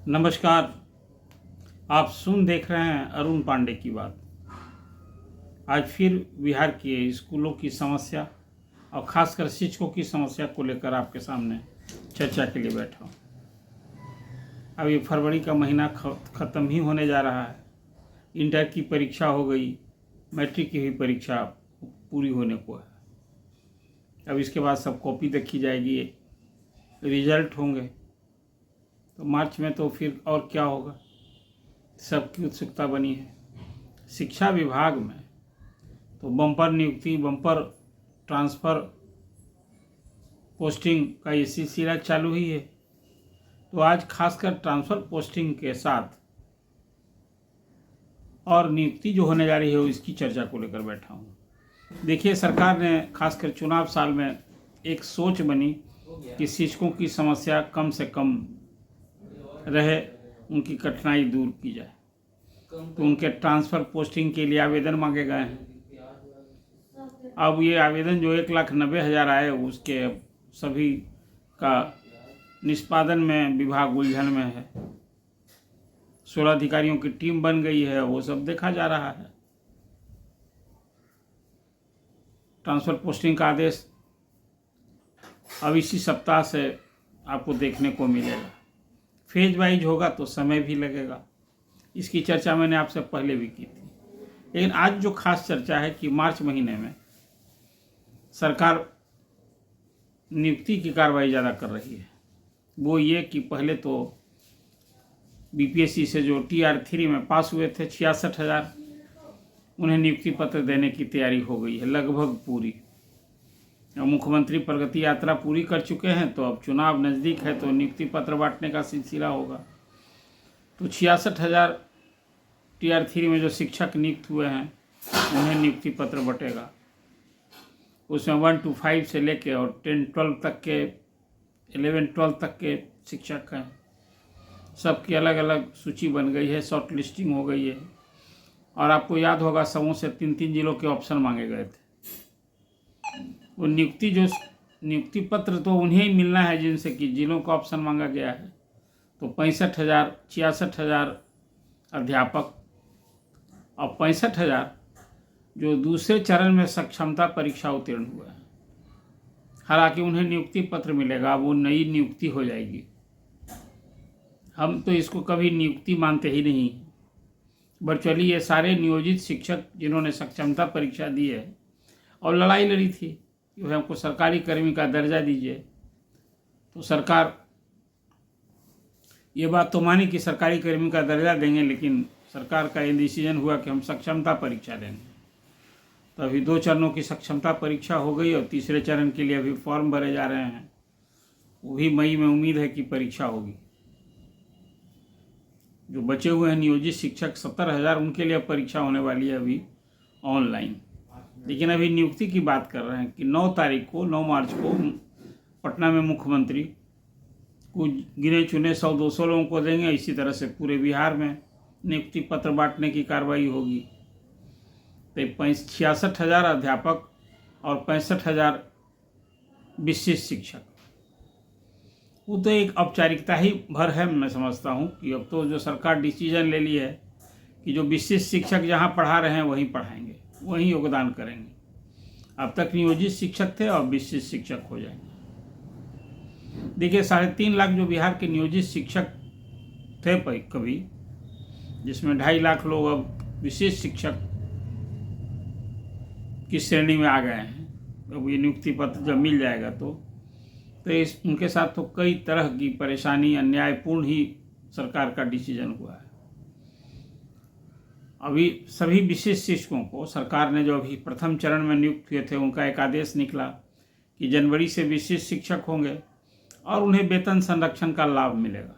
नमस्कार। आप देख रहे हैं अरुण पांडे की बात। आज फिर बिहार के स्कूलों की समस्या और खासकर शिक्षकों की समस्या को लेकर आपके सामने चर्चा के लिए बैठा हूँ। अब ये फरवरी का महीना ख़त्म ही होने जा रहा है। इंटर की परीक्षा हो गई, मैट्रिक की भी परीक्षा पूरी होने को है। अब इसके बाद सब कॉपी देखी जाएगी, रिजल्ट होंगे, तो मार्च में तो फिर और क्या होगा, सबकी उत्सुकता बनी है। शिक्षा विभाग में तो बम्पर नियुक्ति, बम्पर ट्रांसफ़र, पोस्टिंग का ये सिलसिला चालू ही है। तो आज खासकर ट्रांसफ़र पोस्टिंग के साथ और नियुक्ति जो होने जा रही है इसकी चर्चा को लेकर बैठा हूँ। देखिए, सरकार ने खासकर चुनाव साल में एक सोच बनी कि शिक्षकों की समस्या कम से कम रहे, उनकी कठिनाई दूर की जाए, तो उनके ट्रांसफ़र पोस्टिंग के लिए आवेदन मांगे गए हैं। अब ये आवेदन जो 1,90,000 आए, उसके सभी का निष्पादन में विभाग उलझन में है। 16 अधिकारियों की टीम बन गई है, वो सब देखा जा रहा है। ट्रांसफ़र पोस्टिंग का आदेश अब इसी सप्ताह से आपको देखने को मिलेगा। फेज वाइज होगा तो समय भी लगेगा। इसकी चर्चा मैंने आपसे पहले भी की थी, लेकिन आज जो खास चर्चा है कि मार्च महीने में सरकार नियुक्ति की कार्रवाई ज़्यादा कर रही है। वो ये कि पहले तो बीपीएससी से जो TR3 में पास हुए थे 66,000, उन्हें नियुक्ति पत्र देने की तैयारी हो गई है, लगभग पूरी। मुख्यमंत्री प्रगति यात्रा पूरी कर चुके हैं, तो अब चुनाव नज़दीक है तो नियुक्ति पत्र बांटने का सिलसिला होगा। तो 66,000 TR3 में जो शिक्षक नियुक्त हुए हैं उन्हें नियुक्ति पत्र बटेगा। उसमें 1 to 5 से लेके और 10-12 तक के, 11-12 तक के शिक्षक हैं। सबकी अलग अलग सूची बन गई है, शॉर्ट लिस्टिंग हो गई है। और आपको याद होगा, समूह से 3-3 जिलों के ऑप्शन मांगे गए थे। वो नियुक्ति पत्र तो उन्हें ही मिलना है जिनसे कि जिलों का ऑप्शन मांगा गया है। तो 66,000 अध्यापक और 65,000 जो दूसरे चरण में सक्षमता परीक्षा उत्तीर्ण हुए हैं। हालांकि उन्हें नियुक्ति पत्र मिलेगा, वो नई नियुक्ति हो जाएगी। हम तो इसको कभी नियुक्ति मानते ही नहीं। वर्चुअली ये सारे नियोजित शिक्षक जिन्होंने सक्षमता परीक्षा दी है और लड़ाई लड़ी थी कि हमको सरकारी कर्मी का दर्जा दीजिए, तो सरकार ये बात तो मानी कि सरकारी कर्मी का दर्जा देंगे, लेकिन सरकार का ये डिसीजन हुआ कि हम सक्षमता परीक्षा देंगे। तो अभी 2 चरणों की सक्षमता परीक्षा हो गई और तीसरे चरण के लिए अभी फॉर्म भरे जा रहे हैं। वो भी मई में उम्मीद है कि परीक्षा होगी। जो बचे हुए हैं नियोजित शिक्षक 70,000, उनके लिए परीक्षा होने वाली है अभी ऑनलाइन। लेकिन अभी नियुक्ति की बात कर रहे हैं कि 9 मार्च को पटना में मुख्यमंत्री कुछ गिने चुने 100-200 लोगों को देंगे। इसी तरह से पूरे बिहार में नियुक्ति पत्र बांटने की कार्रवाई होगी। तो 66,000 अध्यापक और 65,000 विशिष्ट शिक्षक, वो तो एक औपचारिकता ही भर है। मैं समझता हूँ कि अब तो जो सरकार डिसीजन ले ली है कि जो विशिष्ट शिक्षक जहाँ पढ़ा रहे हैं वहीं पढ़ाएंगे, वहीं योगदान करेंगे। अब तक नियोजित शिक्षक थे और विशिष्ट शिक्षक हो जाएंगे। देखिए, 3.5 लाख जो बिहार के नियोजित शिक्षक थे कभी, जिसमें 2.5 लाख लोग अब विशिष्ट शिक्षक की श्रेणी में आ गए हैं। अब ये नियुक्ति पत्र जब मिल जाएगा तो उनके साथ तो कई तरह की परेशानी, अन्यायपूर्ण ही सरकार का डिसीजन हुआ है। अभी सभी विशिष्ट शिक्षकों को सरकार ने जो अभी प्रथम चरण में नियुक्त हुए थे, उनका एक आदेश निकला कि जनवरी से विशिष्ट शिक्षक होंगे और उन्हें वेतन संरक्षण का लाभ मिलेगा।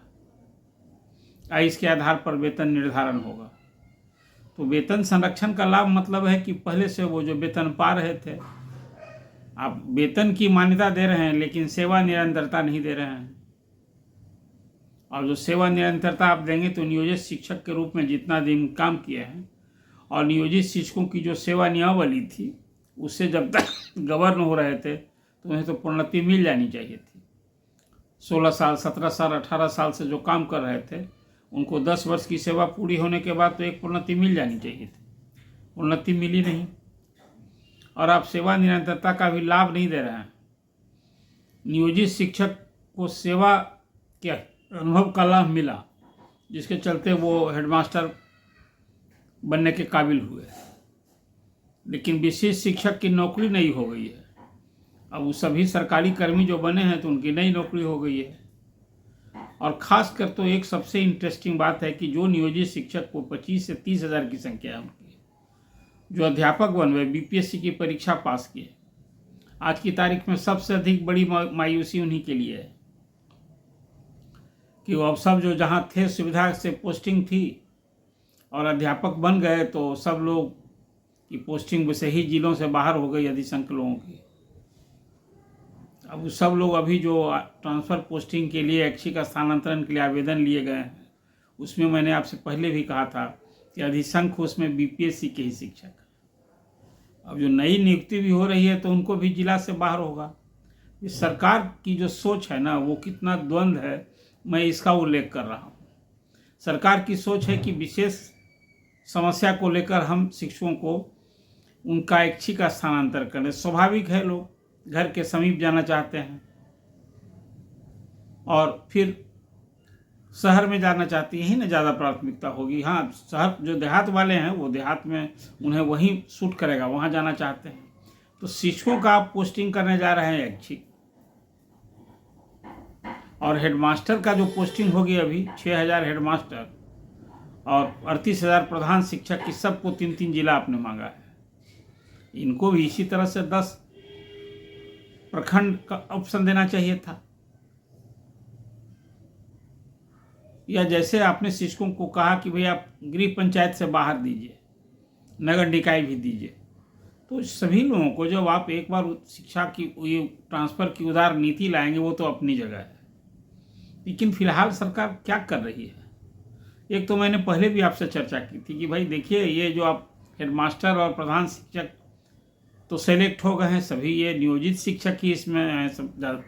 इसके आधार पर वेतन निर्धारण होगा। तो वेतन संरक्षण का लाभ मतलब है कि पहले से वो जो वेतन पा रहे थे, आप वेतन की मान्यता दे रहे हैं लेकिन सेवा निरंतरता नहीं दे रहे हैं। और जो सेवा निरंतरता आप देंगे तो नियोजित शिक्षक के रूप में जितना दिन काम किए हैं और नियोजित शिक्षकों की जो सेवा नियमावली थी, उससे जब तक गवर्न हो रहे थे तो उन्हें तो प्रोन्नति मिल जानी चाहिए थी। 16 साल, 17 साल, 18 साल से जो काम कर रहे थे उनको 10 वर्ष की सेवा पूरी होने के बाद तो एक प्रोन्नति मिल जानी चाहिए थी, प्रोन्नति मिली नहीं। और आप सेवा निरंतरता का भी लाभ नहीं दे रहे हैं। नियोजित शिक्षक को सेवा के अनुभव का लाभ मिला, जिसके चलते वो हेडमास्टर बनने के काबिल हुए, लेकिन विशेष शिक्षक की नौकरी नहीं हो गई है। अब वो सभी सरकारी कर्मी जो बने हैं तो उनकी नई नौकरी हो गई है। और ख़ासकर तो एक सबसे इंटरेस्टिंग बात है कि जो नियोजित शिक्षक को 25 से 30 हज़ार की संख्या है उनकी, जो अध्यापक बन गए, बीपीएससी की परीक्षा पास किए, आज की तारीख में सबसे अधिक बड़ी मायूसी उन्हीं के लिए है कि वो अब सब जो जहाँ थे सुविधा से पोस्टिंग थी और अध्यापक बन गए तो सब लोग की पोस्टिंग वैसे ही जिलों से बाहर हो गई, अधिसंख्य लोगों की। अब सब लोग अभी जो ट्रांसफ़र पोस्टिंग के लिए ऐच्छिक स्थानांतरण के लिए आवेदन लिए गए हैं, उसमें मैंने आपसे पहले भी कहा था कि अधिसंख्य उसमें बीपीएससी के ही शिक्षक। अब जो नई नियुक्ति भी हो रही है तो उनको भी जिला से बाहर होगा। इस सरकार की जो सोच है ना, वो कितना द्वंद्व है, मैं इसका उल्लेख कर रहा हूँ। सरकार की सोच है कि विशेष समस्या को लेकर हम शिक्षकों को उनका ऐच्छिक स्थानांतरण करें। स्वाभाविक है, लोग घर के समीप जाना चाहते हैं और फिर शहर में जाना चाहते हैं, यही ना ज़्यादा प्राथमिकता होगी। हाँ, शहर जो देहात वाले हैं वो देहात में उन्हें वहीं सूट करेगा, वहाँ जाना चाहते हैं। तो शिक्षकों का आप पोस्टिंग करने जा रहे हैं ऐच्छिक, और हेडमास्टर का जो पोस्टिंग होगी अभी 6000 हेडमास्टर और 38,000 प्रधान शिक्षक की, सबको 3-3 जिला आपने मांगा है। इनको भी इसी तरह से 10 प्रखंड का ऑप्शन देना चाहिए था। या जैसे आपने शिक्षकों को कहा कि भाई आप गृह पंचायत से बाहर दीजिए, नगर निकाय भी दीजिए, तो सभी लोगों को जब आप एक बार शिक्षा की ये ट्रांसफ़र की उदार नीति लाएंगे वो तो अपनी जगह है। लेकिन फिलहाल सरकार क्या कर रही है? एक तो मैंने पहले भी आपसे चर्चा की थी कि भाई देखिए, ये जो आप हेडमास्टर और प्रधान शिक्षक तो सेलेक्ट हो गए हैं, सभी ये नियोजित शिक्षक ही इसमें हैं सब ज़्यादा।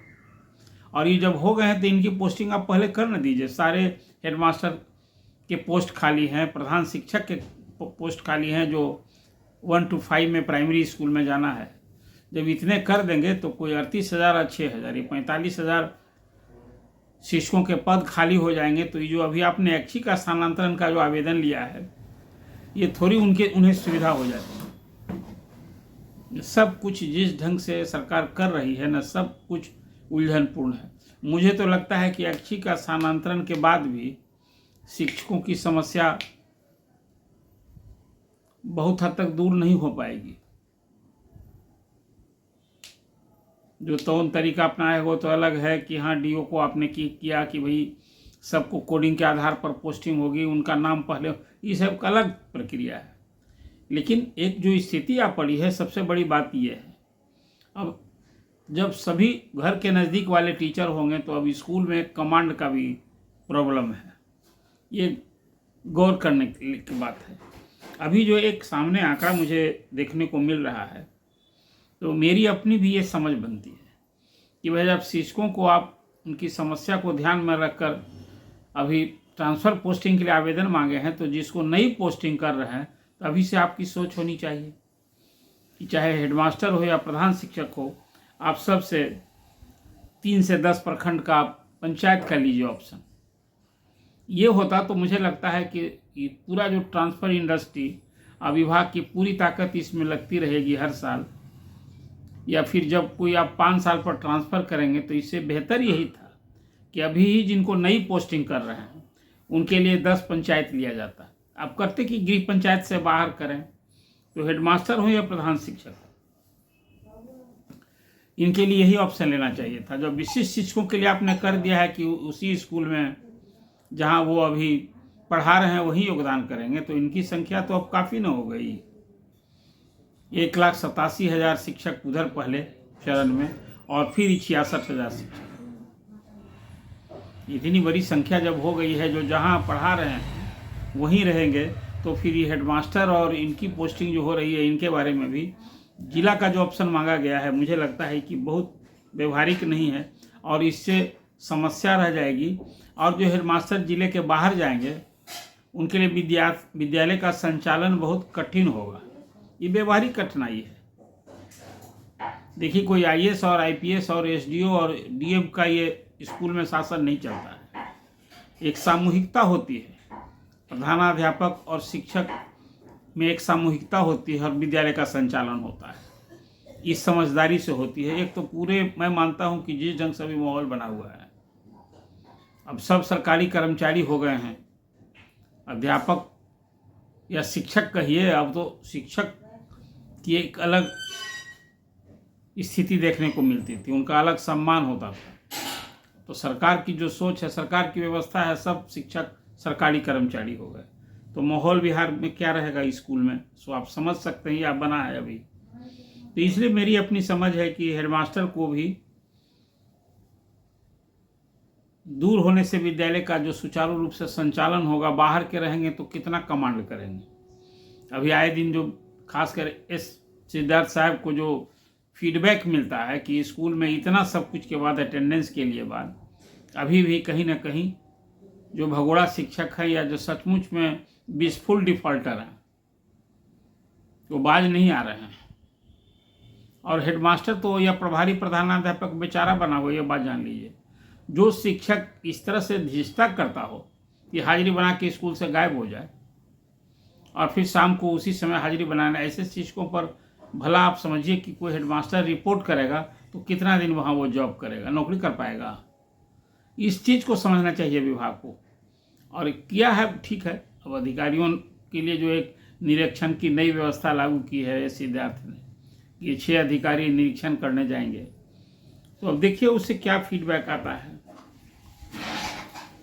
और ये जब हो गए हैं तो इनकी पोस्टिंग आप पहले कर न दीजिए। सारे हेडमास्टर के पोस्ट खाली हैं, प्रधान शिक्षक के पोस्ट खाली हैं जो 1 to 5 में प्राइमरी स्कूल में जाना है। जब इतने कर देंगे तो कोई 38,000 और 6,000, ये 45,000 शिक्षकों के पद खाली हो जाएंगे। तो ये जो अभी आपने ऐच्छिक स्थानांतरण का जो आवेदन लिया है, ये थोड़ी उन्हें सुविधा हो जाती है। सब कुछ जिस ढंग से सरकार कर रही है ना, सब कुछ उलझनपूर्ण है। मुझे तो लगता है कि ऐच्छिक स्थानांतरण के बाद भी शिक्षकों की समस्या बहुत हद तक दूर नहीं हो पाएगी। जो तौन तरीका अपनाया वो तो अलग है कि हाँ, डीओ को आपने किया कि भाई सबको कोडिंग के आधार पर पोस्टिंग होगी, उनका नाम पहले, ये सब का अलग प्रक्रिया है। लेकिन एक जो स्थिति आ पड़ी है, सबसे बड़ी बात यह है, अब जब सभी घर के नज़दीक वाले टीचर होंगे तो अब स्कूल में कमांड का भी प्रॉब्लम है। ये गौर करने की बात है। अभी जो एक सामने आंकड़ा मुझे देखने को मिल रहा है, तो मेरी अपनी भी ये समझ बनती है कि भाई जब शिक्षकों को आप उनकी समस्या को ध्यान में रखकर अभी ट्रांसफ़र पोस्टिंग के लिए आवेदन मांगे हैं, तो जिसको नई पोस्टिंग कर रहे हैं तो अभी से आपकी सोच होनी चाहिए कि चाहे हेडमास्टर हो या प्रधान शिक्षक हो, आप सब से 3 से 10 प्रखंड का पंचायत कर लीजिए ऑप्शन। ये होता तो मुझे लगता है कि पूरा जो ट्रांसफ़र इंडस्ट्री, विभाग की पूरी ताकत इसमें लगती रहेगी हर साल, या फिर जब कोई आप 5 साल पर ट्रांसफ़र करेंगे तो इससे बेहतर यही था कि अभी ही जिनको नई पोस्टिंग कर रहे हैं उनके लिए 10 पंचायत लिया जाता। आप करते कि गृह पंचायत से बाहर करें, तो हेडमास्टर हो या प्रधान शिक्षक, इनके लिए यही ऑप्शन लेना चाहिए था। जब विशिष्ट शिक्षकों के लिए आपने कर दिया है कि उसी स्कूल में जहां वो अभी पढ़ा रहे हैं वही योगदान करेंगे, तो इनकी संख्या तो अब काफ़ी न हो गई। 1,87,000 शिक्षक उधर पहले चरण में, और फिर 66,000 शिक्षक। इतनी बड़ी संख्या जब हो गई है, जो जहां पढ़ा रहे हैं वहीं रहेंगे, तो फिर ये हेडमास्टर और इनकी पोस्टिंग जो हो रही है, इनके बारे में भी जिला का जो ऑप्शन मांगा गया है, मुझे लगता है कि बहुत व्यवहारिक नहीं है और इससे समस्या रह जाएगी। और जो हेडमास्टर जिले के बाहर जाएंगे उनके लिए विद्यालय का संचालन बहुत कठिन होगा। ये व्यवहारिक कठिनाई है। देखिए, कोई आईएएस और आईपीएस और एसडीओ और डीएम का ये स्कूल में शासन नहीं चलता है। एक सामूहिकता होती है, प्रधानाध्यापक और शिक्षक में एक सामूहिकता होती है और विद्यालय का संचालन होता है। इस समझदारी से होती है। एक तो पूरे मैं मानता हूँ कि जिस ढंग से अभी माहौल बना हुआ है, अब सब सरकारी कर्मचारी हो गए हैं, अध्यापक या शिक्षक कहिए, अब तो शिक्षक की एक अलग स्थिति देखने को मिलती थी, उनका अलग सम्मान होता था। तो सरकार की जो सोच है, सरकार की व्यवस्था है, सब शिक्षक सरकारी कर्मचारी हो गए, तो माहौल बिहार में क्या रहेगा स्कूल में, सो आप समझ सकते हैं या बना है अभी। तो इसलिए मेरी अपनी समझ है कि हेडमास्टर को भी दूर होने से विद्यालय का जो सुचारू रूप से संचालन होगा, बाहर के रहेंगे तो कितना कमांड करेंगे। अभी आए दिन जो खासकर एस सिद्धार्थ साहब को जो फीडबैक मिलता है कि स्कूल में इतना सब कुछ के बाद, अटेंडेंस के लिए बाद, अभी भी कहीं ना कहीं जो भगोड़ा शिक्षक है या जो सचमुच में विशफुल डिफॉल्टर हैं, वो बाज नहीं आ रहे हैं। और हेडमास्टर तो या प्रभारी प्रधानाध्यापक बेचारा बना हुआ, ये बात जान लीजिए। जो शिक्षक इस तरह से धिष्ठा करता हो कि हाजिरी बना के स्कूल से गायब हो जाए और फिर शाम को उसी समय हाजिरी बनाना, ऐसे शिक्षकों पर भला आप समझिए कि कोई हेडमास्टर रिपोर्ट करेगा तो कितना दिन वहाँ वो जॉब करेगा, नौकरी कर पाएगा। इस चीज़ को समझना चाहिए विभाग को। और किया है, ठीक है। अब अधिकारियों के लिए जो एक निरीक्षण की नई व्यवस्था लागू की है सिद्धार्थ ने, ये 6 अधिकारी निरीक्षण करने जाएंगे, तो अब देखिए उससे क्या फीडबैक आता है।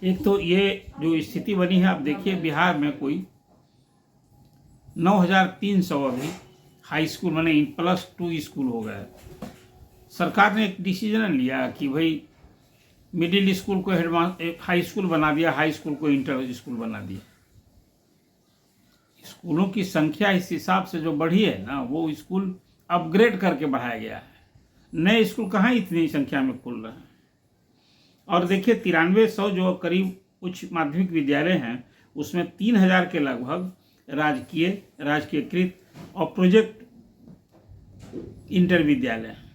एक तो ये जो स्थिति बनी है, आप देखिए बिहार में कोई 9300 अभी हाई स्कूल माने +2 स्कूल हो गए। सरकार ने एक डिसीजन लिया कि भाई मिडिल स्कूल को हाई स्कूल बना दिया, हाई स्कूल को इंटर स्कूल बना दिया। स्कूलों की संख्या इस हिसाब से जो बढ़ी है ना, वो स्कूल अपग्रेड करके बढ़ाया गया है। नए स्कूल कहाँ इतनी संख्या में खुल रहे हैं। और देखिए 9300 जो करीब उच्च माध्यमिक विद्यालय हैं, उसमें 3000 के लगभग राजकीयकृत और प्रोजेक्ट इंटर विद्यालय हैं।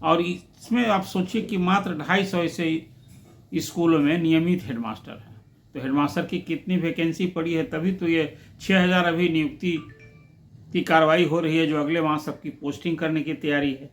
और इसमें आप सोचिए कि मात्र 250 ऐसे स्कूलों में नियमित हेडमास्टर हैं। तो हेडमास्टर की कितनी वैकेंसी पड़ी है, तभी तो ये 6000 अभी नियुक्ति की कार्रवाई हो रही है, जो अगले माह सबकी पोस्टिंग करने की तैयारी है।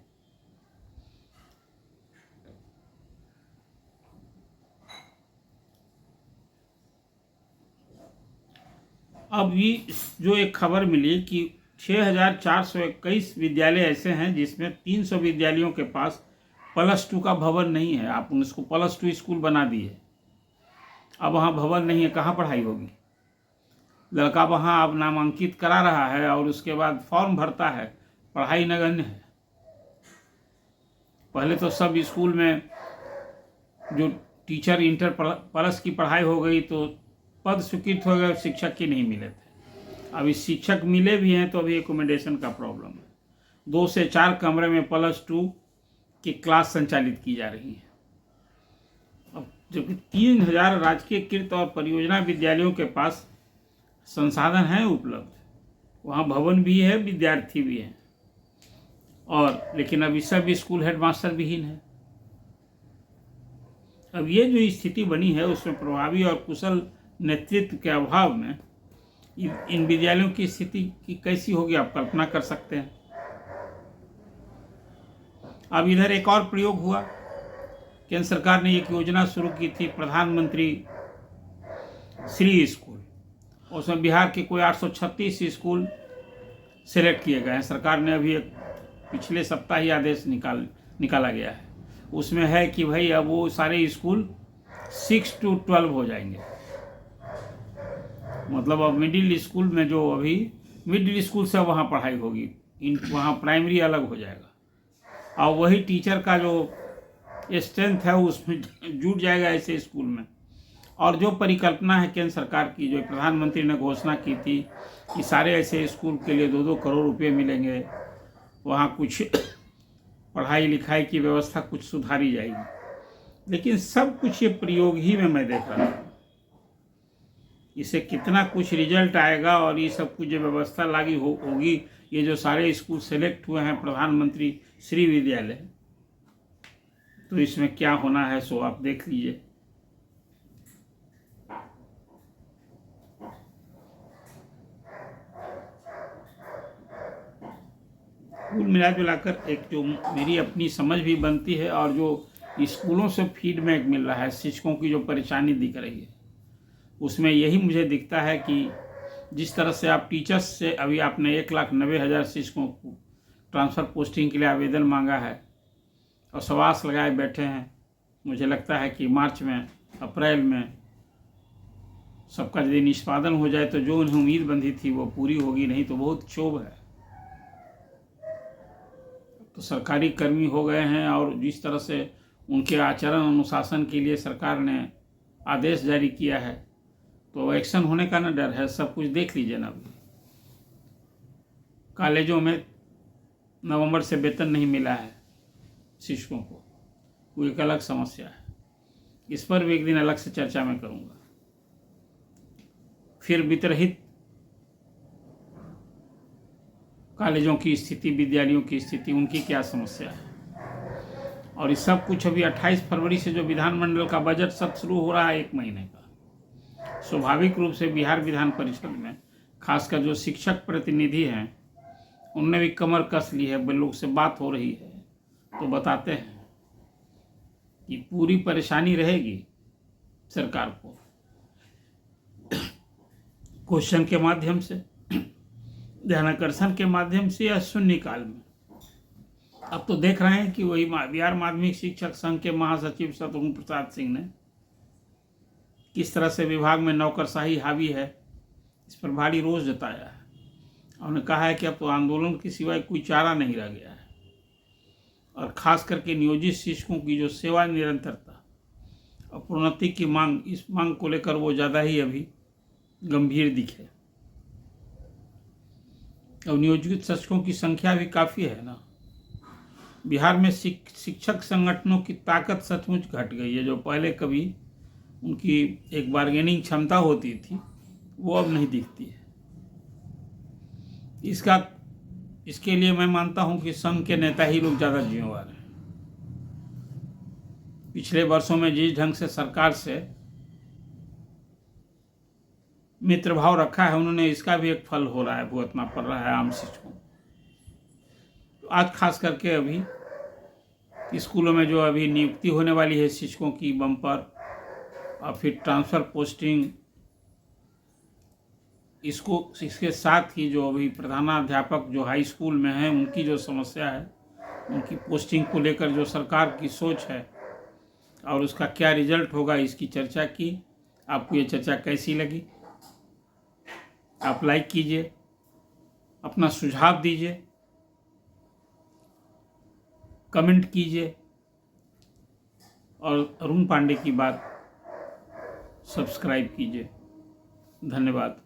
अब ये जो एक खबर मिली कि 6421 विद्यालय ऐसे हैं जिसमें 300 विद्यालयों के पास +2 का भवन नहीं है। आप उसको +2 स्कूल बना दिए, अब वहाँ भवन नहीं है, कहाँ पढ़ाई होगी। लड़का वहाँ अब नामांकित करा रहा है और उसके बाद फॉर्म भरता है, पढ़ाई नगण्य है। पहले तो सब स्कूल में जो टीचर इंटर प्लस की पढ़ाई हो गई तो पद स्वीकृत हो गए, शिक्षक के नहीं मिले थे। अभी शिक्षक मिले भी हैं तो अभी एकोमोडेशन का प्रॉब्लम है। 2 से 4 कमरे में +2 की क्लास संचालित की जा रही है। अब जबकि 3000 राजकीयकृत और परियोजना विद्यालयों के पास संसाधन हैं उपलब्ध, वहाँ भवन भी है, विद्यार्थी भी हैं, और लेकिन अभी सब स्कूल हेडमास्टर विहीन है। अब ये जो स्थिति बनी है, उसमें प्रभावी और कुशल नेतृत्व के अभाव में इन विद्यालयों की स्थिति की कैसी होगी, आप कल्पना कर सकते हैं। अब इधर एक और प्रयोग हुआ। केंद्र सरकार ने एक योजना शुरू की थी, प्रधानमंत्री श्री स्कूल। उसमें बिहार के कोई 836 स्कूल सेलेक्ट किए गए हैं। सरकार ने अभी एक पिछले सप्ताह ही आदेश निकाला गया है। उसमें है कि भाई अब वो सारे स्कूल 6 to 12 हो जाएंगे। मतलब अब मिडिल स्कूल में जो अभी मिडिल स्कूल से वहाँ पढ़ाई होगी, वहाँ प्राइमरी अलग हो जाएगा और वही टीचर का जो स्ट्रेंथ है उसमें जुट जाएगा ऐसे स्कूल में। और जो परिकल्पना है केंद्र सरकार की, जो प्रधानमंत्री ने घोषणा की थी कि सारे ऐसे स्कूल के लिए 2-2 करोड़ रुपए मिलेंगे, वहाँ कुछ पढ़ाई लिखाई की व्यवस्था कुछ सुधारी जाएगी, लेकिन सब कुछ ये प्रयोग ही में मैं देख रहा हूँ। इसे कितना कुछ रिजल्ट आएगा और ये सब कुछ जो व्यवस्था लागू होगी, ये जो सारे स्कूल सेलेक्ट हुए हैं प्रधानमंत्री श्री विद्यालय, तो इसमें क्या होना है सो आप देख लीजिए। कुल मिला जुलाकर एक जो मेरी अपनी समझ भी बनती है और जो स्कूलों से फीडबैक मिल रहा है, शिक्षकों की जो परेशानी दिख रही है, उसमें यही मुझे दिखता है कि जिस तरह से आप टीचर्स से अभी आपने 1,90,000 शिक्षकों को ट्रांसफ़र पोस्टिंग के लिए आवेदन मांगा है और सवास लगाए बैठे हैं। मुझे लगता है कि मार्च में, अप्रैल में सबका यदि निष्पादन हो जाए तो जो उन्हें उम्मीद बंधी थी वो पूरी होगी, नहीं तो बहुत क्षोभ है। तो सरकारी कर्मी हो गए हैं और जिस तरह से उनके आचरण अनुशासन के लिए सरकार ने आदेश जारी किया है, तो एक्शन होने का ना डर है। सब कुछ देख लीजिए ना, अभी कॉलेजों में नवंबर से वेतन नहीं मिला है शिक्षकों को, वो एक अलग समस्या है। इस पर भी एक दिन अलग से चर्चा मैं करूँगा। फिर वितरहित कॉलेजों की स्थिति, विद्यालयों की स्थिति, उनकी क्या समस्या है। और ये सब कुछ अभी 28 फरवरी से जो विधानमंडल का बजट सत्र शुरू हो रहा है 1 महीने का, स्वाभाविक रूप से बिहार विधान परिषद में खासकर जो शिक्षक प्रतिनिधि हैं उनने भी कमर कस ली है। लोग से बात हो रही है तो बताते हैं कि पूरी परेशानी रहेगी सरकार को क्वेश्चन के माध्यम से, ध्यानाकर्षण के माध्यम से या शून्यकाल में। अब तो देख रहे हैं कि वही बिहार माध्यमिक शिक्षक संघ के महासचिव शत्रुघ्न प्रसाद सिंह ने किस तरह से विभाग में नौकरशाही हावी है, इस पर भारी रोष जताया है। उन्होंने कहा है कि अब तो आंदोलन के सिवाय कोई चारा नहीं रह गया है और खास करके नियोजित शिक्षकों की जो सेवा निरंतरता और प्रोन्नति की मांग, इस मांग को लेकर वो ज़्यादा ही अभी गंभीर दिखे। और नियोजित शिक्षकों की संख्या भी काफ़ी है ना। बिहार में शिक्षक संगठनों की ताकत सचमुच घट गई है। जो पहले कभी उनकी एक बार्गेनिंग क्षमता होती थी, वो अब नहीं दिखती है। इसके लिए मैं मानता हूं कि संघ के नेता ही लोग ज़्यादा जिम्मेवार हैं। पिछले वर्षों में जिस ढंग से सरकार से मित्र भाव रखा है उन्होंने, इसका भी एक फल हो रहा है, भुगतना पड़ रहा है आम शिक्षकों को। तो आज खास करके अभी स्कूलों में जो अभी नियुक्ति होने वाली है शिक्षकों की बम्पर, और फिर ट्रांसफ़र पोस्टिंग, इसके साथ ही जो अभी प्रधानाध्यापक जो हाई स्कूल में हैं उनकी जो समस्या है, उनकी पोस्टिंग को लेकर जो सरकार की सोच है और उसका क्या रिजल्ट होगा, इसकी चर्चा की। आपको ये चर्चा कैसी लगी? आप लाइक कीजिए, अपना सुझाव दीजिए, कमेंट कीजिए और अरुण पांडे की बात सब्सक्राइब कीजिए। धन्यवाद।